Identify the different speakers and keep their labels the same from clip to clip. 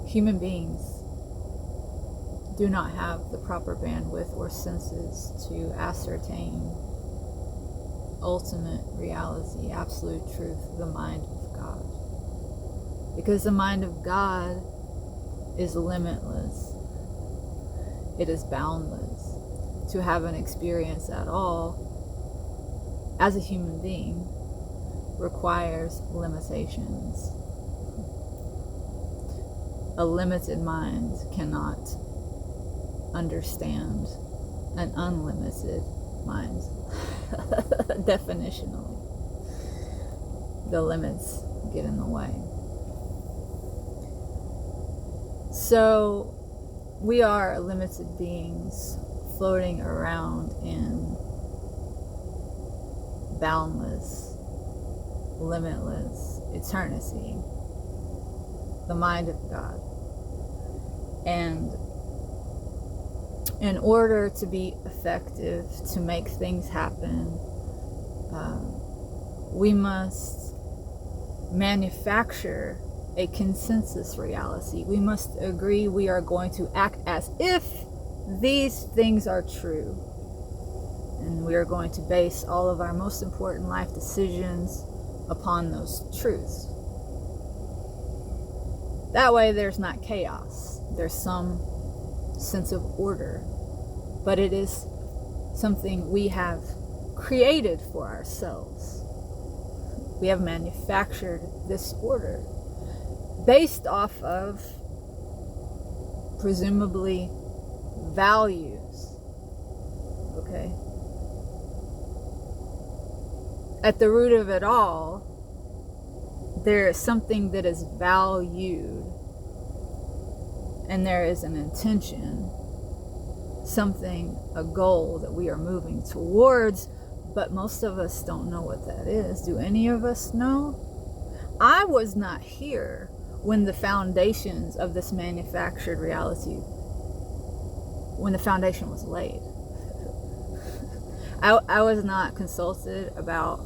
Speaker 1: human beings do not have the proper bandwidth or senses to ascertain ultimate reality, absolute truth, the mind of God. Because the mind of God is limitless. It is boundless. To have an experience at all as a human being requires limitations. A limited mind cannot understand an unlimited mind. Definitionally, the limits get in the way. So we are limited beings floating around in boundless, limitless eternity, the mind of God. And in order to be effective, to make things happen, we must manufacture a consensus reality. We must agree we are going to act as if these things are true. And we are going to base all of our most important life decisions upon those truths. That way there's not chaos. There's some sense of order. But it is something we have created for ourselves. We have manufactured this order based off of presumably values. Okay? At the root of it all, there is something that is valued, and there is an intention, something, a goal that we are moving towards, but most of us don't know what that is. Do any of us know? I was not here when the foundations of this manufactured reality, when the foundation was laid. I was not consulted about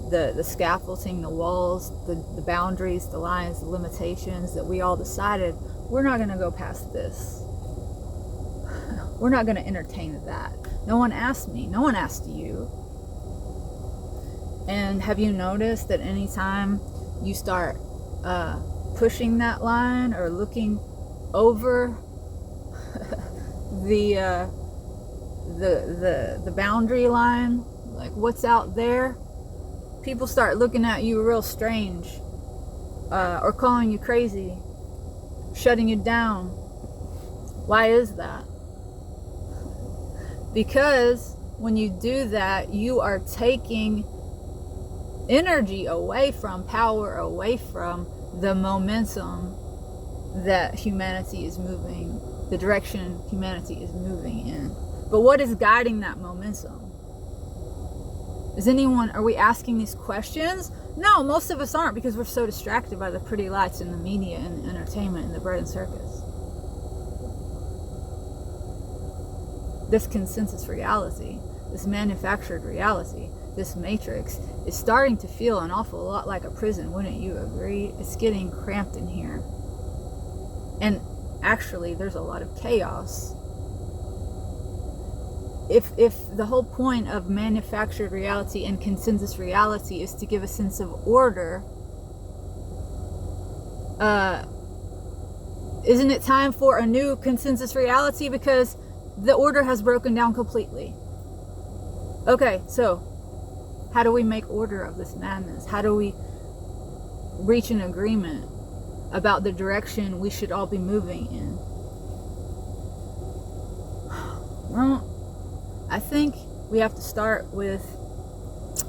Speaker 1: the scaffolding, the walls, the boundaries, the lines, the limitations that we all decided we're not going to go past this. We're not going to entertain that. No one asked me. No one asked you. And have you noticed that anytime you start pushing that line or looking over the boundary line, like what's out there, people start looking at you real strange, or calling you crazy, shutting you down. Why is that? Because when you do that, you are taking energy away from, power away from the momentum that humanity is moving, the direction humanity is moving in. But what is guiding that momentum? Are we asking these questions? No, most of us aren't, because we're so distracted by the pretty lights in the media and the entertainment and the bread and circus. This consensus reality, this manufactured reality, this matrix is starting to feel an awful lot like a prison, wouldn't you agree? It's getting cramped in here. And actually, there's a lot of chaos. If the whole point of manufactured reality and consensus reality is to give a sense of order, isn't it time for a new consensus reality? Because the order has broken down completely. Okay, so how do we make order of this madness? How do we reach an agreement about the direction we should all be moving in? Well, I think we have to start with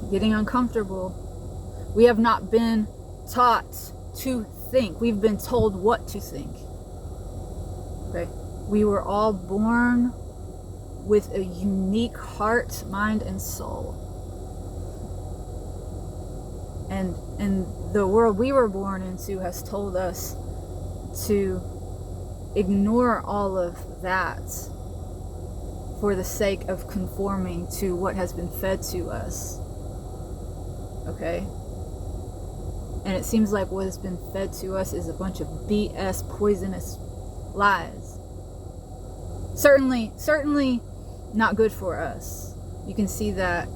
Speaker 1: getting uncomfortable. We have not been taught to think. We've been told what to think. Okay? We were all born with a unique heart, mind, and soul. And the world we were born into has told us to ignore all of that for the sake of conforming to what has been fed to us. Okay? And it seems like what has been fed to us is a bunch of BS, poisonous lies. Certainly not good for us. You can see that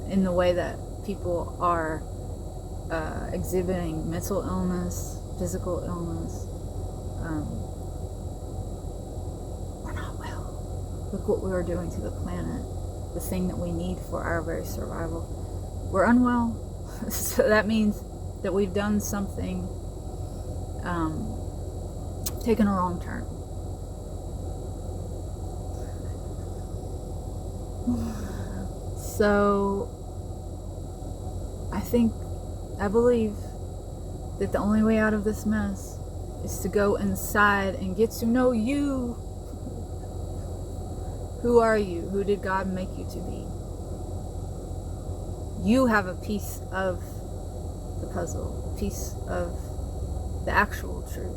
Speaker 1: in the way that people are exhibiting mental illness, physical illness. We're not well. Look what we are doing to the planet, the thing that we need for our very survival. We're unwell. So that means that we've done something, taken a wrong turn. So I believe that the only way out of this mess is to go inside and get to know you. Who are you? Who did God make you to be? You have a piece of the puzzle, a piece of the actual truth.